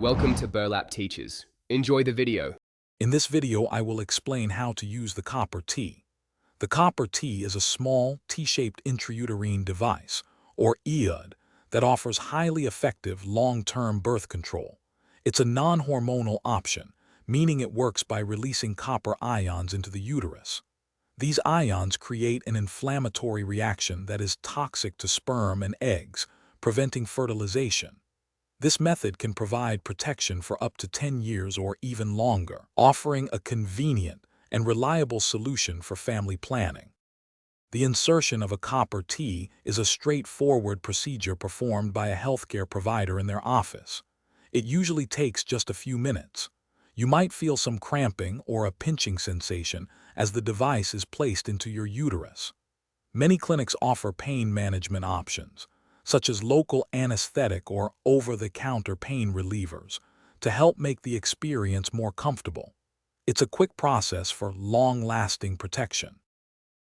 Welcome to Burlap Teachers. Enjoy the video. In this video, I will explain how to use the copper T. The copper T is a small, T-shaped intrauterine device, or IUD, that offers highly effective long-term birth control. It's a non-hormonal option, meaning it works by releasing copper ions into the uterus. These ions create an inflammatory reaction that is toxic to sperm and eggs, preventing fertilization. This method can provide protection for up to 10 years or even longer, offering a convenient and reliable solution for family planning. The insertion of a copper T is a straightforward procedure performed by a healthcare provider in their office. It usually takes just a few minutes. You might feel some cramping or a pinching sensation as the device is placed into your uterus. Many clinics offer pain management options, such as local anesthetic or over-the-counter pain relievers, to help make the experience more comfortable. It's a quick process for long-lasting protection.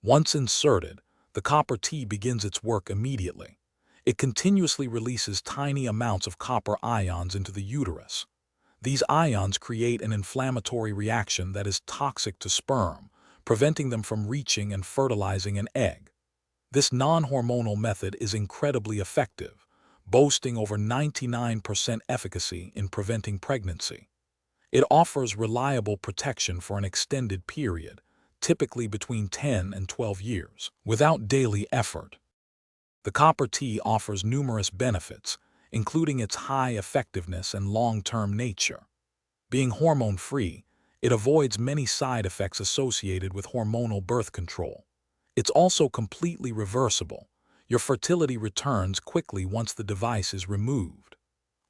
Once inserted, the copper T begins its work immediately. It continuously releases tiny amounts of copper ions into the uterus. These ions create an inflammatory reaction that is toxic to sperm, preventing them from reaching and fertilizing an egg. This non-hormonal method is incredibly effective, boasting over 99% efficacy in preventing pregnancy. It offers reliable protection for an extended period, typically between 10 and 12 years, without daily effort. The copper T offers numerous benefits, including its high effectiveness and long-term nature. Being hormone-free, it avoids many side effects associated with hormonal birth control. It's also completely reversible. Your fertility returns quickly once the device is removed.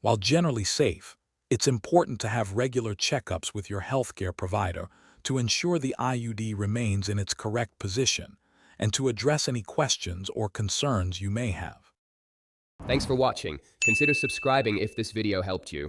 While generally safe, it's important to have regular checkups with your healthcare provider to ensure the IUD remains in its correct position and to address any questions or concerns you may have. Thanks for watching. Consider subscribing if this video helped you.